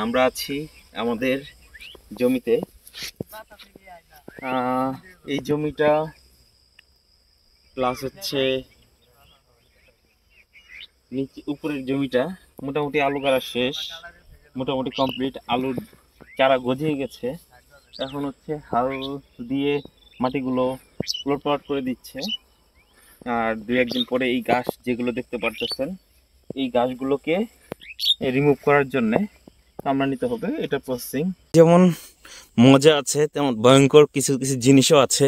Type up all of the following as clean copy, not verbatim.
আমরা আছি আমাদের জমিতে। এই জমিটা প্লাস হচ্ছে নিচে উপরের জমিটা মোটামুটি আলু গাড়া শেষ, মোটামুটি কমপ্লিট। আলুর চারা গজিয়ে গেছে, এখন হচ্ছে হাল দিয়ে মাটিগুলো প্লট করে দিচ্ছে। আর দুই একদিন পরে এই গাছ যেগুলো দেখতে পারতেছেন, এই গাছগুলোকে রিমুভ করার জন্যে কামড়া নিতে হবে। এটা প্রসেসিং যেমন মজা আছে তেমন ভয়ঙ্কর কিছু কিছু জিনিসও আছে,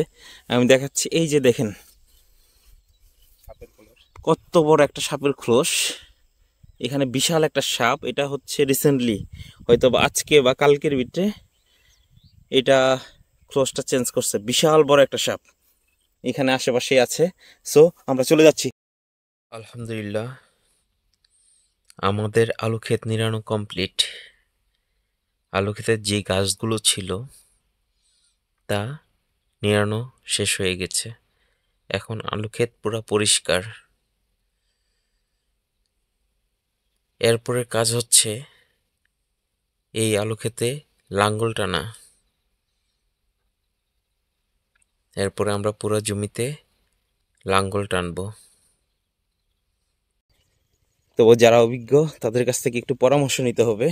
আমি দেখাচ্ছি। এই যে দেখেন কত বড় একটা সাপের খোলস, এখানে বিশাল একটা সাপ। এটা হচ্ছে রিসেন্টলি হয়তো বা আজকে বা কালকের ভিতরে এটা খোলসটা চেঞ্জ করছে। বিশাল বড় একটা সাপ এখানে আশেপাশে আছে। সো আমরা চলে যাচ্ছি। আলহামদুলিল্লাহ, আমাদের আলু ক্ষেত নিড়ানো কমপ্লিট। আলু ক্ষেতের যে গাছগুলো ছিল তা নিড়ানো শেষ হয়ে গেছে। এখন আলু ক্ষেত পুরো পরিষ্কার। এরপরের কাজ হচ্ছে এই আলু ক্ষেতে লাঙ্গল টানা। এরপরে আমরা পুরো জমিতে লাঙ্গল টানবো। তো যারা অভিজ্ঞ তাদের কাছ থেকে একটু পরামর্শ নিতে হবে।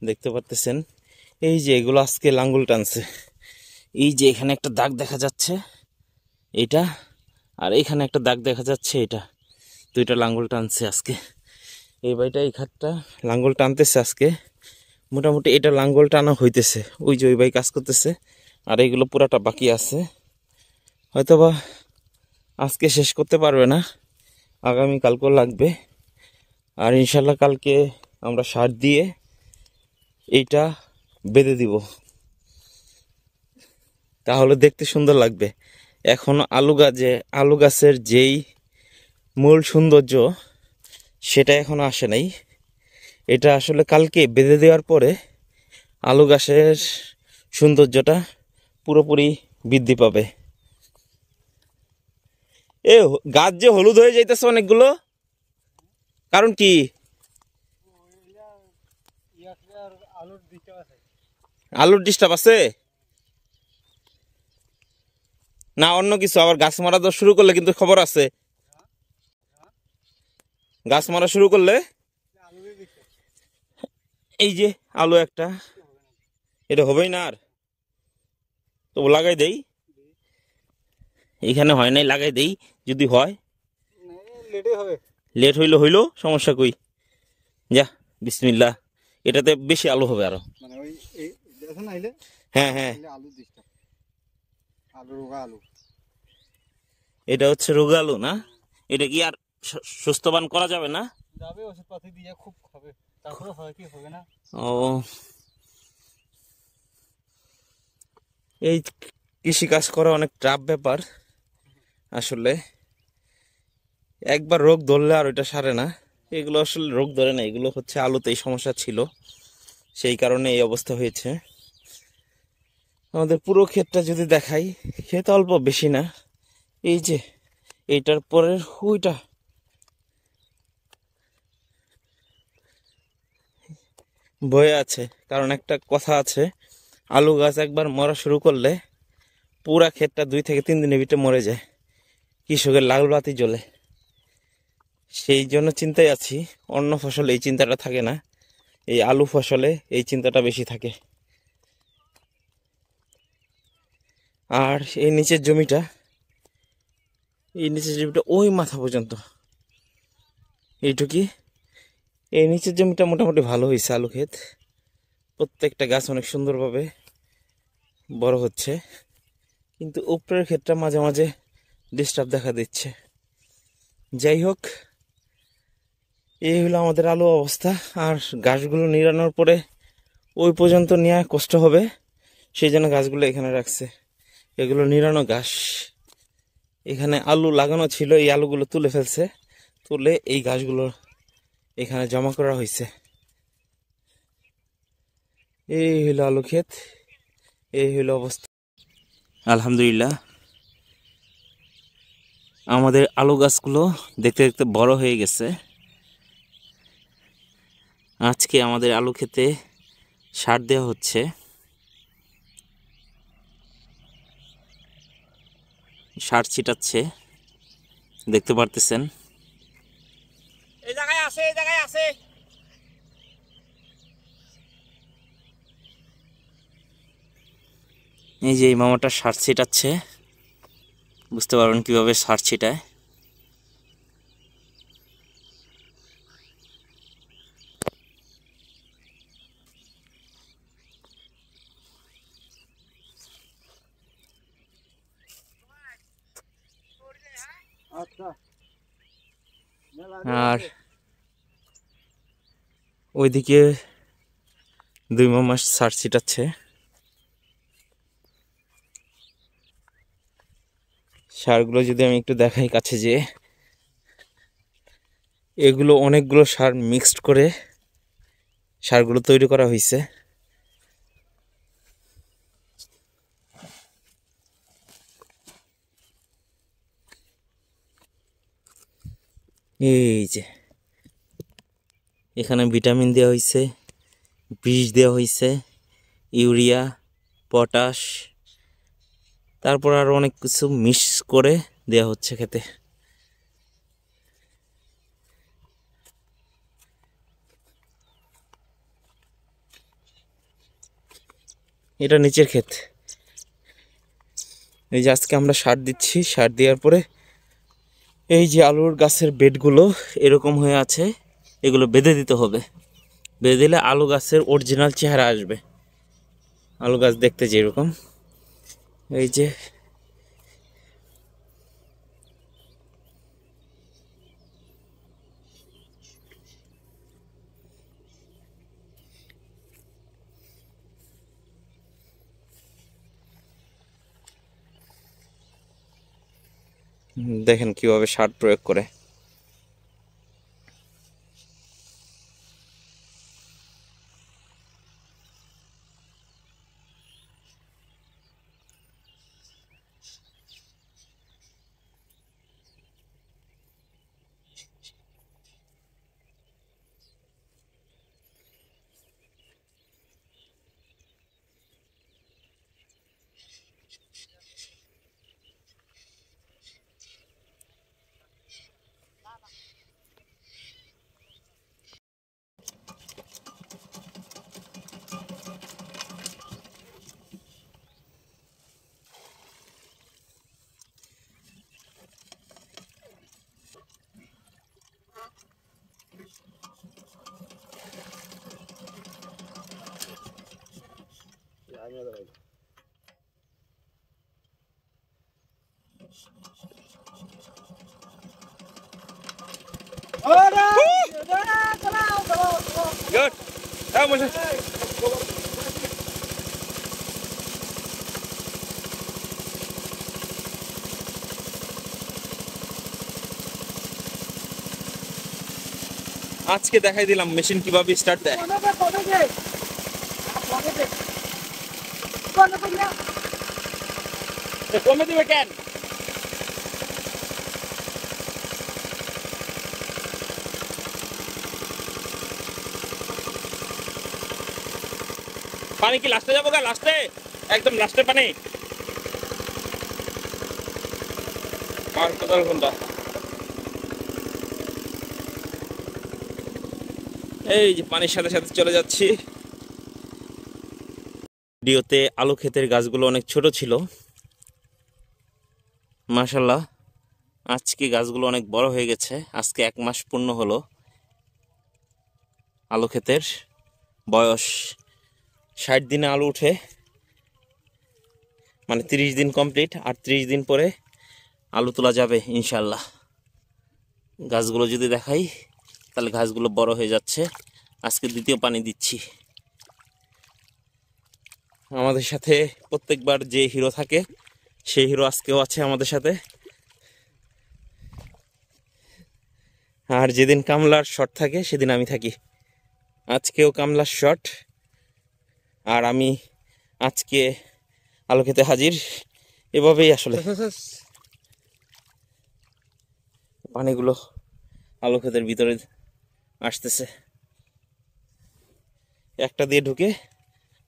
দেখতে পাচ্ছেন এই যে এগুলো আজকে লাঙ্গল টানছে। এই যে এখানে একটা দাগ দেখা যাচ্ছে এটা, আর এখানে একটা দাগ দেখা যাচ্ছে এটা। দুইটা লাঙ্গল টানছে আজকে। এই ভাইটা এই খাতটা লাঙ্গল টানতেছে আজকে। মোটামুটি এটা লাঙ্গল টানা হইতেছে, ওই যে ওই ভাই কাজ করতেছে। আর এইগুলো পুরাটা বাকি আছে, হয়তোবা আজকে শেষ করতে পারবে না, আগামীকালকেও লাগবে। আর ইনশাল্লাহ কালকে আমরা সার দিয়ে এইটা বেঁধে দিব, তাহলে দেখতে সুন্দর লাগবে। এখন আলু গাছের যেই মূল সৌন্দর্য সেটা এখনো আসে নাই। এটা আসলে কালকে বেঁধে দেওয়ার পরে আলু গাছের সৌন্দর্যটা পুরোপুরি বৃদ্ধি পাবে। এ গাছ যে হলুদ হয়ে যাইতেছে অনেকগুলো, কারণ কি? আলুর ডিস্টার্ব আছে না অন্য কিছু? আবার গাছ মারা শুরু করলে কিন্তু খবর আছে। গাছ মারা শুরু করলে এই যে আলু একটা, এটা হবেই না। আর তো লাগাই দেই, এখানে হয় নাই, লাগাই দেই। যদি হয় লেট হইলো সমস্যা কই। যা বিসমিল্লাহ, এটাতে বেশি আলু হবে আরো। হ্যাঁ হ্যাঁ, এটা হচ্ছে রোগা আলু না? এটা কি আর সুস্থবান করা যাবে না? ও, এই কৃষি কাজ করা অনেক টাফ ব্যাপার আসলে। একবার রোগ ধরলে আর ওইটা সারে না। এগুলো আসলে রোগ ধরে না, এগুলো হচ্ছে আলুতে এই সমস্যা ছিল, সেই কারণে এই অবস্থা হয়েছে। আমাদের পুরো ক্ষেতটা যদি দেখাই, ক্ষেত অল্প বেশি না। এই যে এইটার পরের ওইটা বয়ে আছে, কারণ একটা কথা আছে, আলু গাছ একবার মরা শুরু করলে পুরা ক্ষেতটা 2 থেকে 3 দিনের ভিতরে মরে যায়। কৃষকের লাল বাতি জ্বলে। সেই জন্য চিন্তায় আছি। অন্য ফসলে এই চিন্তাটা থাকে না, এই আলু ফসলে এই চিন্তাটা বেশি থাকে। আর এই নিচের জমিটা ওই মাথা পর্যন্ত এইটুকি। এই নিচের জমিটা মোটামুটি ভালো হয়েছে আলু ক্ষেত। প্রত্যেকটা গাছ অনেক সুন্দরভাবে বড় হচ্ছে, কিন্তু উপরের ক্ষেতটা মাঝে মাঝে ডিস্টার্ব দেখা দিচ্ছে। যাই হোক, এই হলো আমাদের আলু অবস্থা। আর গাছগুলো নিড়ানোর পরে ওই পর্যন্ত নেওয়া কষ্ট হবে, সেই জন্য গাছগুলো এখানে রাখছে। এগুলো নিড়ানো ঘাস। এখানে আলু লাগানো ছিল, এই আলুগুলো তুলে ফেলছে, তুলে এই ঘাসগুলো এখানে জমা করা হয়েছে। এই হলো আলু ক্ষেত, এই হলো অবস্থা। আলহামদুলিল্লাহ, আমাদের আলু গাছগুলো দেখতে দেখতে বড় হয়ে গেছে। আজকে আমাদের আলু খেতে সার দেওয়া হচ্ছে। সার ছিটাচ্ছে, দেখতে পারতেছেন। এই জায়গায় আছে, এই জায়গায় আছে। এই যে এই মামাটা সার ছিটাচ্ছে, বুঝতে পারবেন কিভাবে সার ছিটায়। আচ্ছা, আর ওইদিকে দুই মামা সার ছিটাচ্ছে। সারগুলো যদি আমি একটু দেখাই কাছে, যে এগুলো অনেকগুলো সার মিক্সড করে সারগুলো তৈরি করা হয়েছে। এই যে এখানে ভিটামিন দেওয়া হয়েছে, বিষ দেওয়া হয়েছে, ইউরিয়া, পটাশ, তারপর আরও অনেক কিছু মিক্স করে দেওয়া হচ্ছে খেতে। এটা নিচের ক্ষেত। এই যে আজকে আমরা সার দিচ্ছি, সার দেওয়ার পরে এই যে আলুর গাছের বেডগুলো এরকম হয়ে আছে, এগুলো বেঁধে দিতে হবে। বেঁধে দিলে আলু গাছের অরিজিনাল চেহারা আসবে। আলু গাছ দেখতে যেরকম, এই যে দেখেন কিভাবে সার প্রয়োগ করে। Good. How much? আজকে দেখাই দিলাম মেশিন কিভাবে স্টার্ট দেয়। কমে দিবে কেন? পানি কি লাস্টে যাবো? লাস্টে, একদম লাস্টে পানি। আর কত ঘন্টা? এই যে পানির সাথে সাথে চলে যাচ্ছি। ভিডিওতে আলু ক্ষেতের গাছগুলো অনেক ছোট ছিল, মাশাল্লাহ আজকে গাছগুলো অনেক বড় হয়ে গেছে। আজকে 1 মাস পূর্ণ হলো আলু ক্ষেতের বয়স। 60 দিনে আলু উঠে, মানে 30 দিন কমপ্লিট, আর 30 দিন পরে আলু তোলা যাবে ইনশাল্লাহ। গাছগুলো যদি দেখাই তাহলে গাছগুলো বড় হয়ে যাচ্ছে। আজকে দ্বিতীয় পানি দিচ্ছি। আমাদের সাথে প্রত্যেকবার যে হিরো থাকে সেই হিরো আজকেও আছে আমাদের সাথে। আর যেদিন কামলার শট থাকে সেদিন আমি থাকি। আজকেও কামলার শট, আর আমি আজকে আলু খেতে হাজির। এভাবেই আসলে পানিগুলো আলু ক্ষেতের ভিতরে আসতেছে। একটা দিয়ে ঢুকে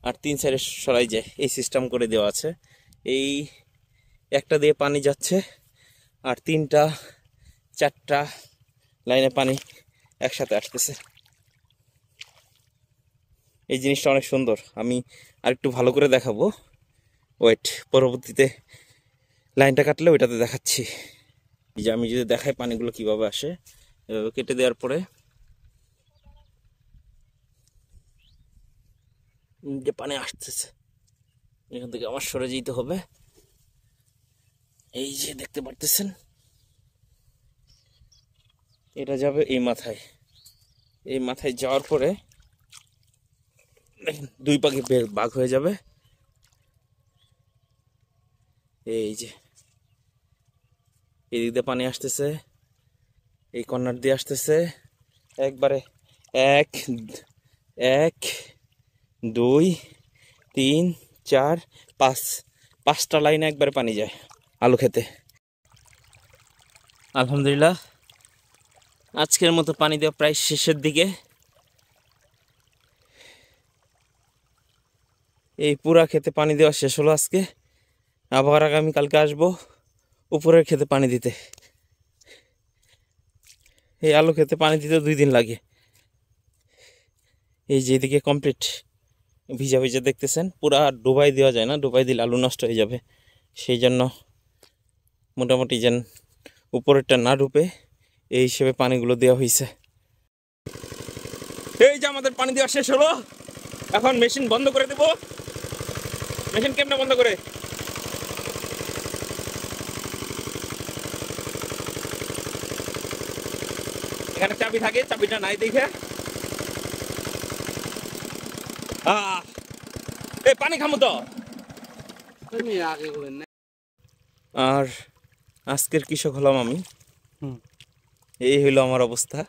আর 3 সাইডে সরাই যায়, এই সিস্টেম করে দেওয়া আছে। এই একটা দিয়ে পানি যাচ্ছে আর 3টা 4টা লাইনে পানি একসাথে আসতেছে। এই জিনিসটা অনেক সুন্দর, আমি আরেকটু ভালো করে দেখাবো। ওয়েট, পরবর্তীতে লাইনটা কাটলে ওইটাতে দেখাচ্ছি। এই যে আমি যদি দেখাই পানিগুলো কিভাবে আসে, এভাবে কেটে দেওয়ার পরে যে পানি আসতেছে, এখান থেকে আমার সরে যেতে হবে। এই যে দেখতে পারতেছেন, এটা যাবে এই মাথায়। এই মাথায় যাওয়ার পরে দুই পাখি ভাগ হয়ে যাবে। এই যে এই দিক দিয়ে পানি আসতেছে, এই কর্নার দিয়ে আসতেছে একবারে 1 1 2 3 4 5 5টা লাইনে একবারে পানি যায় আলু খেতে। আলহামদুলিল্লাহ, আজকের মতো পানি দেওয়া প্রায় শেষের দিকে। এই পুরা খেতে পানি দেওয়া শেষ হলো আজকে। আবার আগামীকালকে আসবো উপরের খেতে পানি দিতে। এই আলু খেতে পানি দিতে 2 দিন লাগে। এই যে এদিকে কমপ্লিট ভিজা ভিজা দেখতেছেন, পুরা ডুবাই দেওয়া যায় না, ডুবাই দিলে আলু নষ্ট হয়ে যাবে। সেই জন্য মোটামুটি যেন উপরেরটা না ডুবে এই হিসেবে পানিগুলো দেওয়া হয়েছে। এই যে আমাদের পানি দেওয়া শেষ হলো, এখন মেশিন বন্ধ করে দেব। মেশিন কেমনে বন্ধ করে? এখানে চাবি থাকে, চাবিটা নাই দেখে এই পানি খামো তো। আর আজকের কৃষক হলাম আমি, এই হইলো আমার অবস্থা।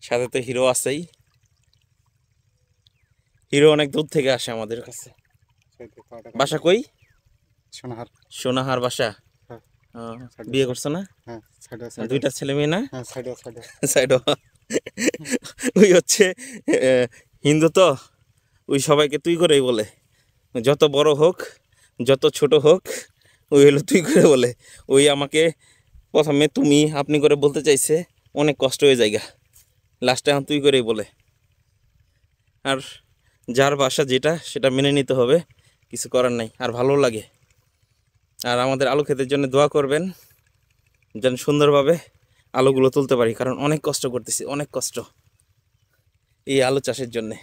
সাথে তো হিরো আছেই। হিরো অনেক দূর থেকে আসে আমাদের কাছে। বাসা কই? সোনাহার। সোনাহার বাসা। বিয়ে করছো না? হ্যাঁ, 2টা ছেলে মেয়ে না? হ্যাঁ, সাইড ওই হচ্ছে হিন্দু তো, ওই সবাইকে তুই করেই বলে, যত বড় হোক যত ছোট হোক ওই হলো তুই করে বলে। ওই আমাকে প্রথমে তুমি আপনি করে বলতে চাইছে, অনেক কষ্ট হয়ে জায়গা, লাস্টে এখন তুই করেই বলে। আর যার বাসা যেটা সেটা মেনে নিতে হবে, কিছু করার নাই। আর ভালো লাগে। আর আমাদের আলু ক্ষেতের জন্য দোয়া করবেন যেন সুন্দরভাবে আলুগুলো তুলতে পারি, কারণ অনেক কষ্ট করতেছি, অনেক কষ্ট এই আলু চাষের জন্যে।